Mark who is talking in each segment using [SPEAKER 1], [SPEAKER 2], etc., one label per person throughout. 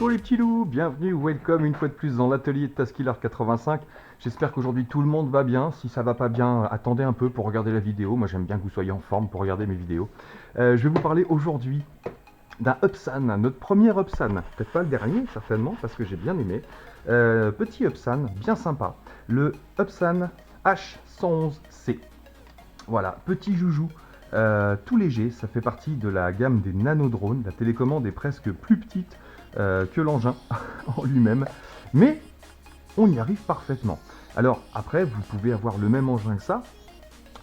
[SPEAKER 1] Hello les petits loups, bienvenue, welcome une fois de plus dans l'atelier de Taskiller 85. J'espère qu'aujourd'hui tout le monde va bien. Si ça va pas bien, attendez un peu pour regarder la vidéo. Moi j'aime bien que vous soyez en forme pour regarder mes vidéos. Je vais vous parler aujourd'hui d'un Upsan, notre premier Upsan. Peut-être pas le dernier certainement parce que j'ai bien aimé. Petit Upsan, bien sympa. Le Upsan H111C. Voilà, petit joujou. Tout léger, ça fait partie de la gamme des nanodrones. La télécommande est presque plus petite que l'engin en lui-même, mais on y arrive parfaitement. Alors après, vous pouvez avoir le même engin que ça.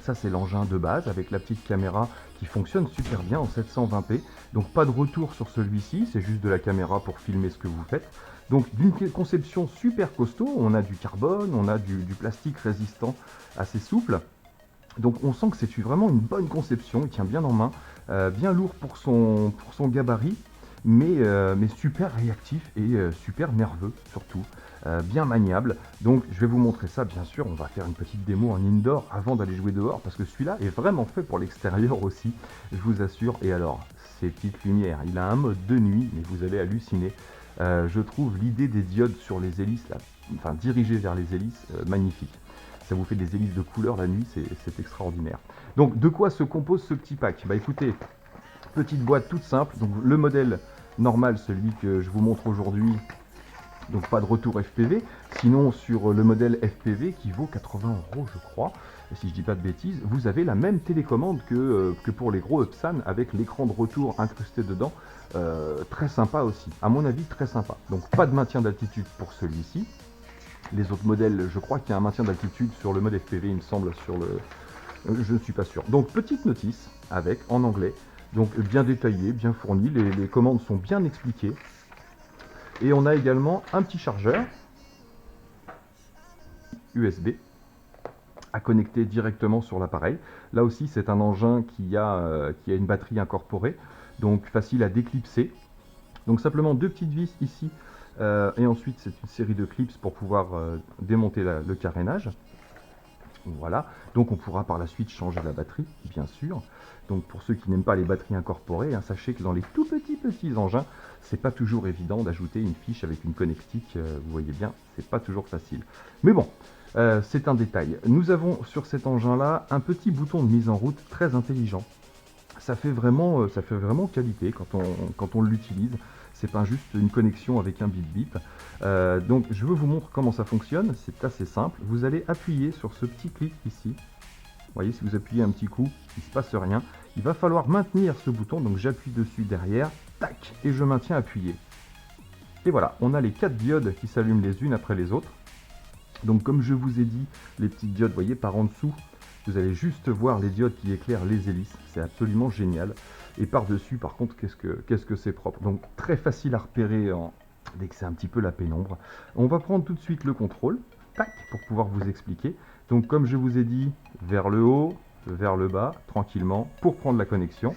[SPEAKER 1] Ça c'est l'engin de base avec la petite caméra qui fonctionne super bien en 720p. Donc pas de retour sur celui-ci, c'est juste de la caméra pour filmer ce que vous faites. Donc d'une conception super costaud, on a du carbone, on a du plastique résistant assez souple. Donc on sent que c'est vraiment une bonne conception, il tient bien en main, bien lourd pour son gabarit, mais super réactif et super nerveux surtout, bien maniable. Donc je vais vous montrer ça bien sûr, on va faire une petite démo en indoor avant d'aller jouer dehors, parce que celui-là est vraiment fait pour l'extérieur aussi, je vous assure. Et alors, ces petites lumières, il a un mode de nuit, mais vous allez halluciner. Je trouve l'idée des diodes sur les hélices, là, enfin dirigées vers les hélices, magnifique. Ça vous fait des hélices de couleur la nuit, c'est extraordinaire. Donc de quoi se compose ce petit pack? Bah écoutez, petite boîte toute simple, donc le modèle normal, celui que je vous montre aujourd'hui, donc pas de retour FPV, sinon sur le modèle FPV qui vaut 80 € je crois, et si je dis pas de bêtises, vous avez la même télécommande que pour les gros Upsan avec l'écran de retour incrusté dedans, très sympa aussi, à mon avis très sympa. Donc pas de maintien d'altitude pour celui-ci. Les autres modèles, je crois qu'il y a un maintien d'altitude sur le mode FPV, il me semble, sur le... je ne suis pas sûr. Donc, petite notice avec, en anglais, donc bien détaillé, bien fourni, les commandes sont bien expliquées. Et on a également un petit chargeur USB à connecter directement sur l'appareil. Là aussi, c'est un engin qui a une batterie incorporée, donc facile à déclipser. Donc simplement deux petites vis ici, et ensuite c'est une série de clips pour pouvoir démonter le carénage. Voilà, donc on pourra par la suite changer la batterie, bien sûr. Donc pour ceux qui n'aiment pas les batteries incorporées, hein, sachez que dans les tout petits engins, c'est pas toujours évident d'ajouter une fiche avec une connectique, vous voyez bien, c'est pas toujours facile. Mais bon, c'est un détail. Nous avons sur cet engin-là un petit bouton de mise en route très intelligent. Ça fait vraiment qualité quand on l'utilise. C'est pas juste une connexion avec un bip bip. Donc je vous montre comment ça fonctionne. C'est assez simple. Vous allez appuyer sur ce petit clic ici. Vous voyez, si vous appuyez un petit coup, il ne se passe rien. Il va falloir maintenir ce bouton. Donc j'appuie dessus derrière. Tac, et je maintiens appuyé. Et voilà, on a les 4 diodes qui s'allument les unes après les autres. Donc comme je vous ai dit, les petites diodes, vous voyez, par en dessous, vous allez juste voir les diodes qui éclairent les hélices. C'est absolument génial. Et par-dessus, par contre, qu'est-ce que c'est propre. Donc très facile à repérer dès que c'est un petit peu la pénombre. On va prendre tout de suite le contrôle, tac, pour pouvoir vous expliquer. Donc comme je vous ai dit, vers le haut, vers le bas, tranquillement, pour prendre la connexion.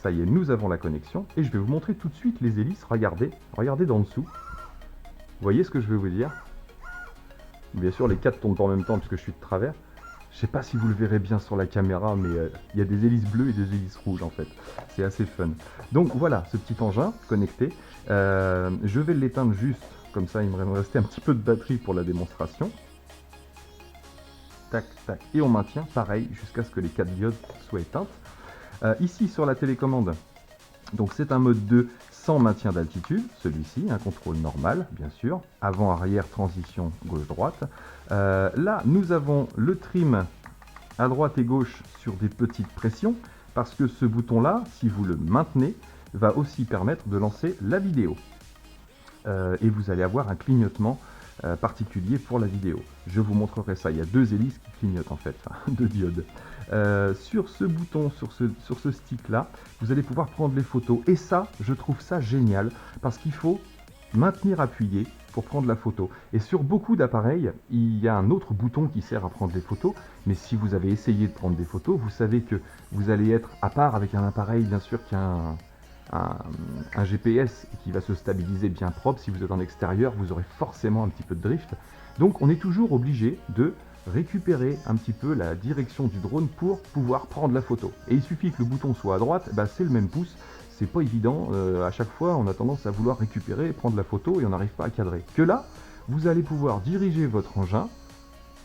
[SPEAKER 1] Ça y est, nous avons la connexion. Et je vais vous montrer tout de suite les hélices. Regardez, regardez d'en dessous. Vous voyez ce que je veux vous dire? Bien sûr, les 4 tournent en même temps puisque je suis de travers. Je ne sais pas si vous le verrez bien sur la caméra, mais il y a des hélices bleues et des hélices rouges en fait. C'est assez fun. Donc voilà, ce petit engin connecté. Je vais l'éteindre juste, comme ça il me restait un petit peu de batterie pour la démonstration. Tac, tac. Et on maintient pareil jusqu'à ce que les 4 diodes soient éteintes. Ici sur la télécommande, donc c'est un mode 2 sans maintien d'altitude, celui-ci, un contrôle normal, bien sûr, avant-arrière, transition gauche-droite. Là, nous avons le trim à droite et gauche sur des petites pressions, parce que ce bouton-là, si vous le maintenez, va aussi permettre de lancer la vidéo. Et vous allez avoir un clignotement particulier pour la vidéo. Je vous montrerai ça, il y a 2 hélices qui clignotent en fait, enfin 2 diodes. Sur ce bouton, sur ce stick là, vous allez pouvoir prendre les photos, et ça, je trouve ça génial, parce qu'il faut maintenir appuyé pour prendre la photo. Et sur beaucoup d'appareils, il y a un autre bouton qui sert à prendre des photos, mais si vous avez essayé de prendre des photos, vous savez que vous allez être, à part avec un appareil bien sûr qui a un GPS qui va se stabiliser bien propre, si vous êtes en extérieur, vous aurez forcément un petit peu de drift. Donc on est toujours obligé de récupérer un petit peu la direction du drone pour pouvoir prendre la photo. Et il suffit que le bouton soit à droite, bah c'est le même pouce, c'est pas évident. À chaque fois, on a tendance à vouloir récupérer et prendre la photo et on n'arrive pas à cadrer. Que là, vous allez pouvoir diriger votre engin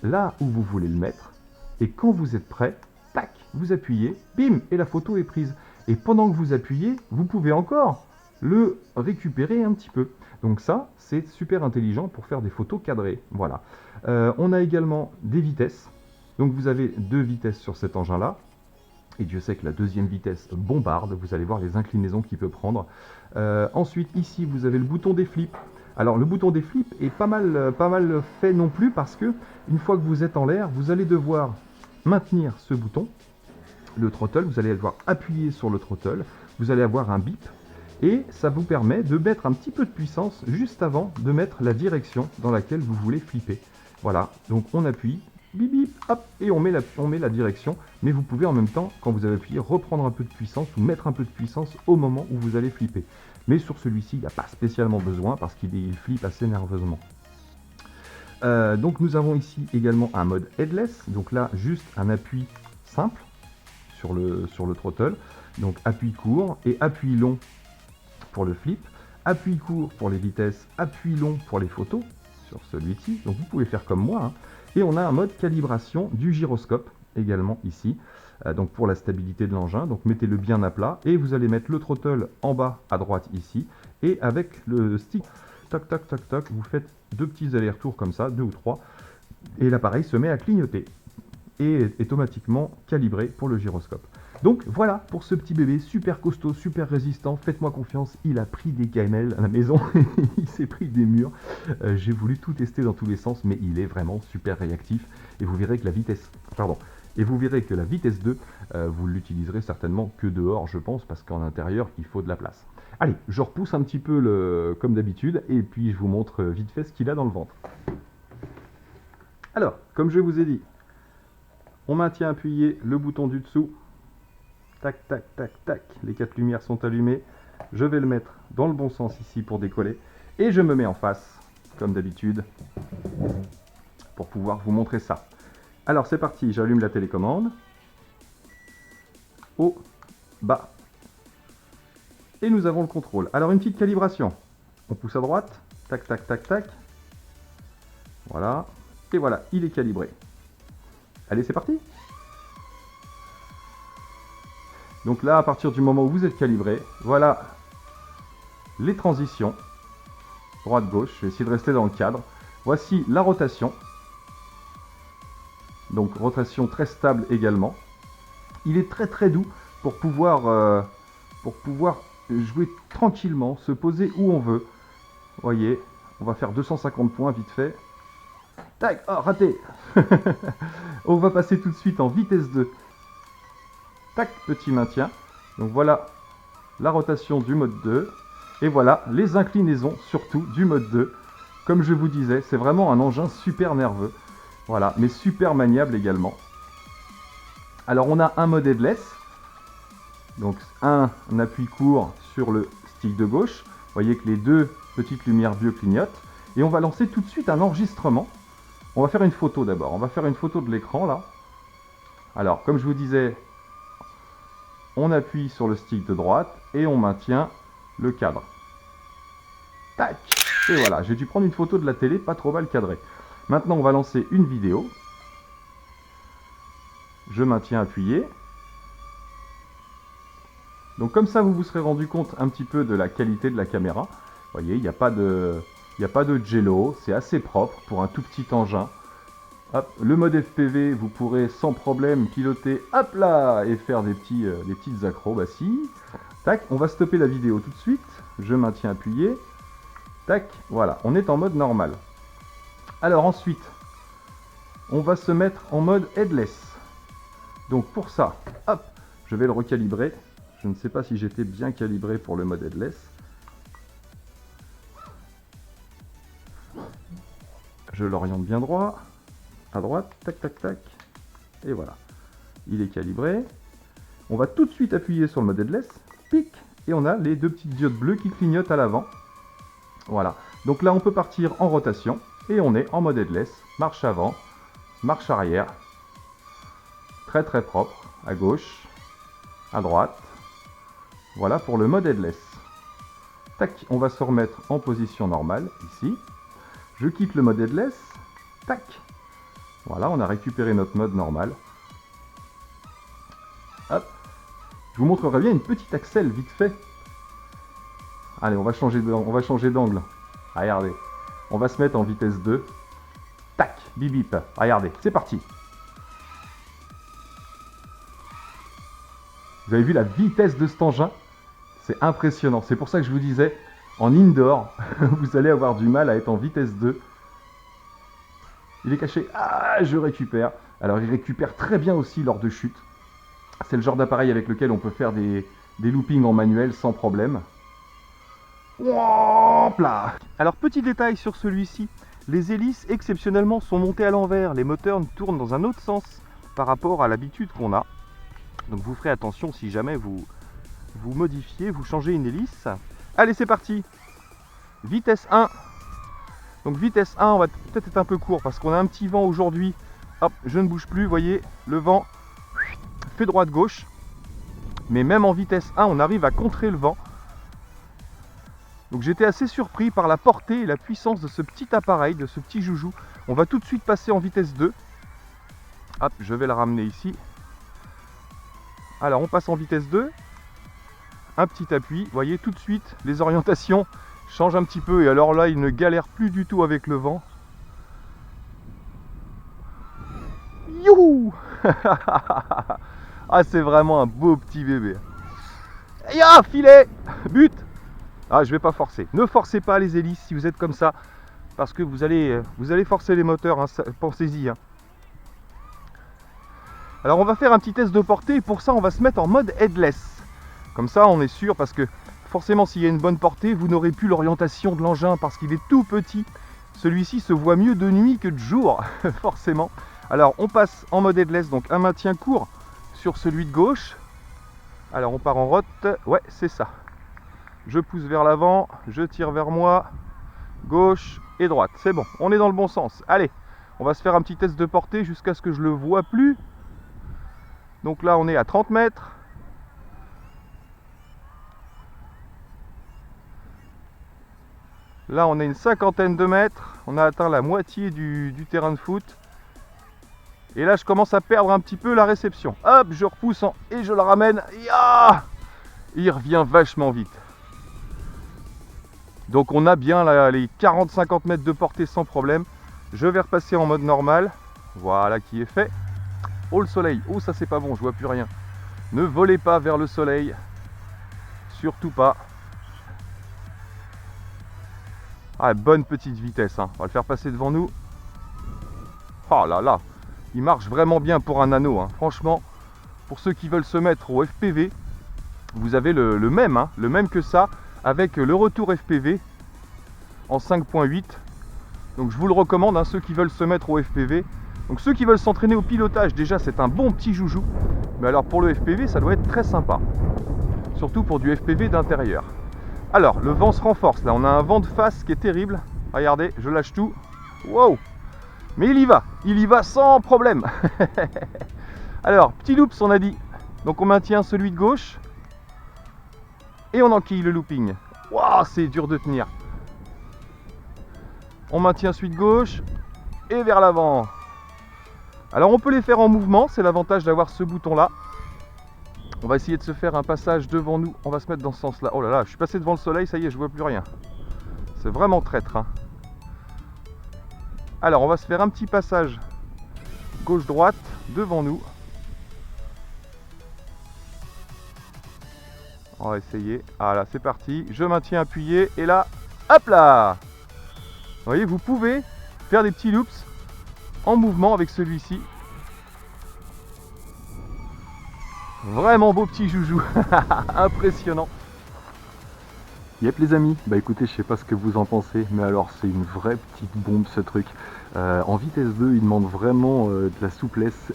[SPEAKER 1] là où vous voulez le mettre. Et quand vous êtes prêt, tac, vous appuyez, bim, et la photo est prise. Et pendant que vous appuyez, vous pouvez encore le récupérer un petit peu. Donc ça, c'est super intelligent pour faire des photos cadrées. Voilà. On a également des vitesses. Donc vous avez 2 vitesses sur cet engin-là. Et Dieu sait que la deuxième vitesse bombarde. Vous allez voir les inclinaisons qu'il peut prendre. Ensuite, ici, vous avez le bouton des flips. Alors, le bouton des flips est pas mal fait non plus parce que une fois que vous êtes en l'air, vous allez devoir maintenir ce bouton, le throttle. Vous allez devoir appuyer sur le throttle. Vous allez avoir un bip. Et ça vous permet de mettre un petit peu de puissance juste avant de mettre la direction dans laquelle vous voulez flipper. Voilà, donc on appuie, bip bip, hop, et on met la direction. Mais vous pouvez en même temps, quand vous avez appuyé, reprendre un peu de puissance ou mettre un peu de puissance au moment où vous allez flipper. Mais sur celui-ci, il n'y a pas spécialement besoin parce qu'il flippe assez nerveusement. Donc nous avons ici également un mode headless. Donc là, juste un appui simple sur le throttle. Donc appui court et appui long pour le flip, appui court pour les vitesses, appui long pour les photos sur celui-ci. Donc vous pouvez faire comme moi. Hein. Et on a un mode calibration du gyroscope également ici. Donc pour la stabilité de l'engin. Donc mettez-le bien à plat et vous allez mettre le throttle en bas à droite ici. Et avec le stick, toc toc toc toc, vous faites 2 petits allers-retours comme ça, 2 ou 3. Et l'appareil se met à clignoter et est automatiquement calibré pour le gyroscope. Donc voilà pour ce petit bébé super costaud, super résistant. Faites-moi confiance, il a pris des gamelles à la maison, il s'est pris des murs. J'ai voulu tout tester dans tous les sens, mais il est vraiment super réactif. Et vous verrez que la vitesse, la vitesse 2, vous l'utiliserez certainement que dehors, je pense, parce qu'en intérieur, il faut de la place. Allez, je repousse un petit peu comme d'habitude, et puis je vous montre vite fait ce qu'il a dans le ventre. Alors, comme je vous ai dit, on maintient appuyé le bouton du dessous. Tac, tac, tac, tac. Les 4 lumières sont allumées. Je vais le mettre dans le bon sens ici pour décoller. Et je me mets en face, comme d'habitude, pour pouvoir vous montrer ça. Alors, c'est parti. J'allume la télécommande. Haut, bas. Et nous avons le contrôle. Alors, une petite calibration. On pousse à droite. Tac, tac, tac, tac. Voilà. Et voilà, il est calibré. Allez, c'est parti. Donc là, à partir du moment où vous êtes calibré, voilà les transitions. Droite-gauche, je vais essayer de rester dans le cadre. Voici la rotation. Donc rotation très stable également. Il est très très doux pour pouvoir jouer tranquillement, se poser où on veut. Vous voyez, on va faire 250 points vite fait. Tac, oh, raté. On va passer tout de suite en vitesse 2. Tac, petit maintien. Donc voilà la rotation du mode 2. Et voilà les inclinaisons surtout du mode 2. Comme je vous disais, c'est vraiment un engin super nerveux. Voilà, mais super maniable également. Alors on a un mode headless. Donc un appui court sur le stick de gauche. Vous voyez que les 2 petites lumières bleues clignotent. Et on va lancer tout de suite un enregistrement. On va faire une photo d'abord. On va faire une photo de l'écran là. Alors comme je vous disais, on appuie sur le stick de droite et on maintient le cadre. Tac! Et voilà, j'ai dû prendre une photo de la télé, pas trop mal cadrée. Maintenant, on va lancer une vidéo. Je maintiens appuyé. Donc comme ça, vous vous serez rendu compte un petit peu de la qualité de la caméra. Vous voyez, il n'y a pas de jello, c'est assez propre pour un tout petit engin. Hop, le mode FPV, vous pourrez sans problème piloter, hop là, et faire des petites acrobaties. Tac, on va stopper la vidéo tout de suite. Je maintiens appuyé. Tac, voilà, on est en mode normal. Alors ensuite, on va se mettre en mode headless. Donc pour ça, hop, je vais le recalibrer. Je ne sais pas si j'étais bien calibré pour le mode headless. Je l'oriente bien droit. À droite, tac, tac, tac. Et voilà. Il est calibré. On va tout de suite appuyer sur le mode headless. Pic. Et on a les 2 petites diodes bleues qui clignotent à l'avant. Voilà. Donc là, on peut partir en rotation. Et on est en mode headless. Marche avant, marche arrière. Très très propre. À gauche, à droite. Voilà pour le mode headless. Tac, on va se remettre en position normale, ici. Je quitte le mode headless. Tac. Voilà, on a récupéré notre mode normal. Hop. Je vous montrerai bien une petite accel vite fait. Allez, on va changer d'angle. Regardez. On va se mettre en vitesse 2. Tac, bip bip. Regardez, c'est parti. Vous avez vu la vitesse de cet engin? C'est impressionnant. C'est pour ça que je vous disais, en indoor, vous allez avoir du mal à être en vitesse 2. Il est caché. Ah, je récupère. Alors, il récupère très bien aussi lors de chute. C'est le genre d'appareil avec lequel on peut faire des loopings en manuel sans problème. Hop là. Alors, petit détail sur celui-ci. Les hélices, exceptionnellement, sont montées à l'envers. Les moteurs tournent dans un autre sens par rapport à l'habitude qu'on a. Donc, vous ferez attention si jamais vous modifiez, vous changez une hélice. Allez, c'est parti. Vitesse 1. Donc vitesse 1, on va peut-être être un peu court parce qu'on a un petit vent aujourd'hui. Hop, je ne bouge plus, vous voyez, le vent fait droite-gauche. Mais même en vitesse 1, on arrive à contrer le vent. Donc j'étais assez surpris par la portée et la puissance de ce petit appareil, de ce petit joujou. On va tout de suite passer en vitesse 2. Hop, je vais la ramener ici. Alors on passe en vitesse 2. Un petit appui, vous voyez tout de suite les orientations changent un petit peu et alors là il ne galère plus du tout avec le vent. Youhou. Ah, c'est vraiment un beau petit bébé. Ya, filet, but. Ah, je vais pas forcer. Ne forcez pas les hélices si vous êtes comme ça parce que vous allez forcer les moteurs, hein, pensez-y. Hein. Alors on va faire un petit test de portée et pour ça on va se mettre en mode headless. Comme ça on est sûr parce que forcément, s'il y a une bonne portée, vous n'aurez plus l'orientation de l'engin parce qu'il est tout petit. Celui-ci se voit mieux de nuit que de jour, forcément. Alors, on passe en mode headless, donc un maintien court sur celui de gauche. Alors, on part en rote. Ouais, c'est ça. Je pousse vers l'avant, je tire vers moi, gauche et droite. C'est bon, on est dans le bon sens. Allez, on va se faire un petit test de portée jusqu'à ce que je le vois plus. Donc là, on est à 30 mètres. Là, on a une cinquantaine de mètres. On a atteint la moitié du terrain de foot. Et là, je commence à perdre un petit peu la réception. Hop, je repousse et je le ramène. Ya, il revient vachement vite. Donc, on a bien là, les 40-50 mètres de portée sans problème. Je vais repasser en mode normal. Voilà qui est fait. Oh, le soleil. Oh, ça, c'est pas bon. Je vois plus rien. Ne volez pas vers le soleil. Surtout pas. Ah, bonne petite vitesse, hein. On va le faire passer devant nous. Oh là là, il marche vraiment bien pour un nano, hein. Franchement, pour ceux qui veulent se mettre au FPV, vous avez le même, hein, le même que ça, avec le retour FPV en 5.8. Donc je vous le recommande, hein, ceux qui veulent se mettre au FPV. Donc ceux qui veulent s'entraîner au pilotage, déjà c'est un bon petit joujou. Mais alors pour le FPV, ça doit être très sympa. Surtout pour du FPV d'intérieur. Alors, le vent se renforce. Là, on a un vent de face qui est terrible. Regardez, je lâche tout. Wow! Mais il y va sans problème. Alors, petit loops, on a dit. Donc, on maintient celui de gauche. Et on enquille le looping. Waouh, c'est dur de tenir. On maintient celui de gauche. Et vers l'avant. Alors, on peut les faire en mouvement. C'est l'avantage d'avoir ce bouton-là. On va essayer de se faire un passage devant nous. On va se mettre dans ce sens-là. Oh là là, je suis passé devant le soleil, ça y est, je vois plus rien. C'est vraiment traître. Hein. Alors, on va se faire un petit passage gauche-droite devant nous. On va essayer. Ah là, c'est parti. Je maintiens appuyé. Et là, hop là! Vous voyez, vous pouvez faire des petits loops en mouvement avec celui-ci. Vraiment beau petit joujou, impressionnant. Yep les amis, bah écoutez, je sais pas ce que vous en pensez, mais alors c'est une vraie petite bombe ce truc. En vitesse 2, il demande vraiment de la souplesse.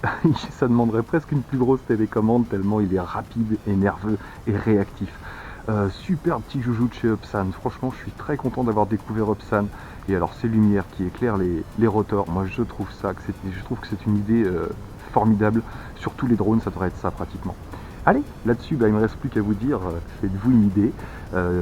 [SPEAKER 1] Ça demanderait presque une plus grosse télécommande tellement il est rapide et nerveux et réactif. Super petit joujou de chez Upsan. Franchement, je suis très content d'avoir découvert Upsan. Et alors ces lumières qui éclairent les rotors, moi je trouve que c'est une idée formidable. Sur tous les drones, ça devrait être ça pratiquement. Allez, là-dessus, il ne me reste plus qu'à vous dire, faites-vous une idée.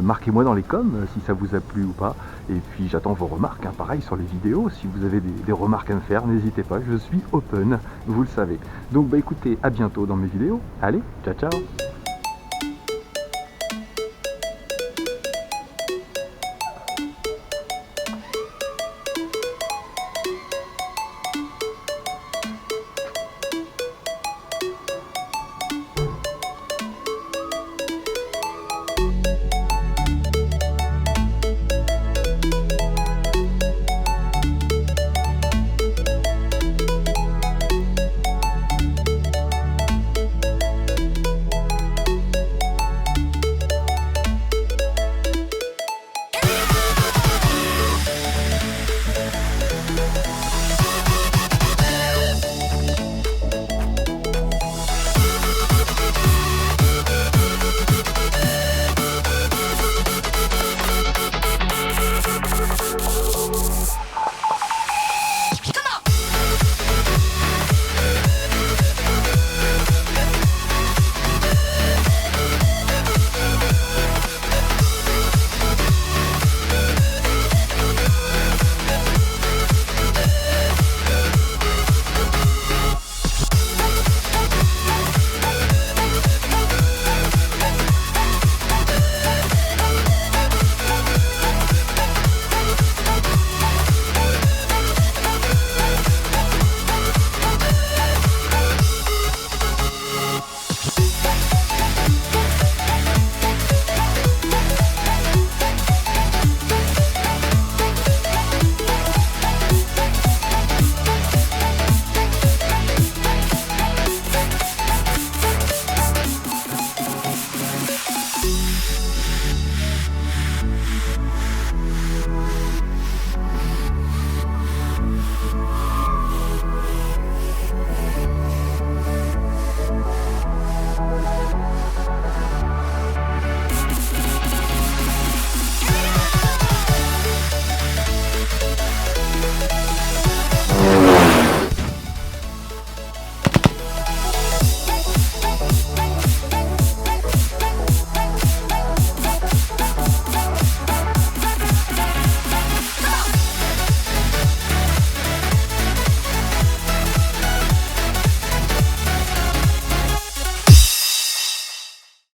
[SPEAKER 1] Marquez-moi dans les coms si ça vous a plu ou pas. Et puis j'attends vos remarques, hein, pareil sur les vidéos. Si vous avez des remarques à me faire, n'hésitez pas, je suis open, vous le savez. Donc écoutez, à bientôt dans mes vidéos. Allez, ciao ciao.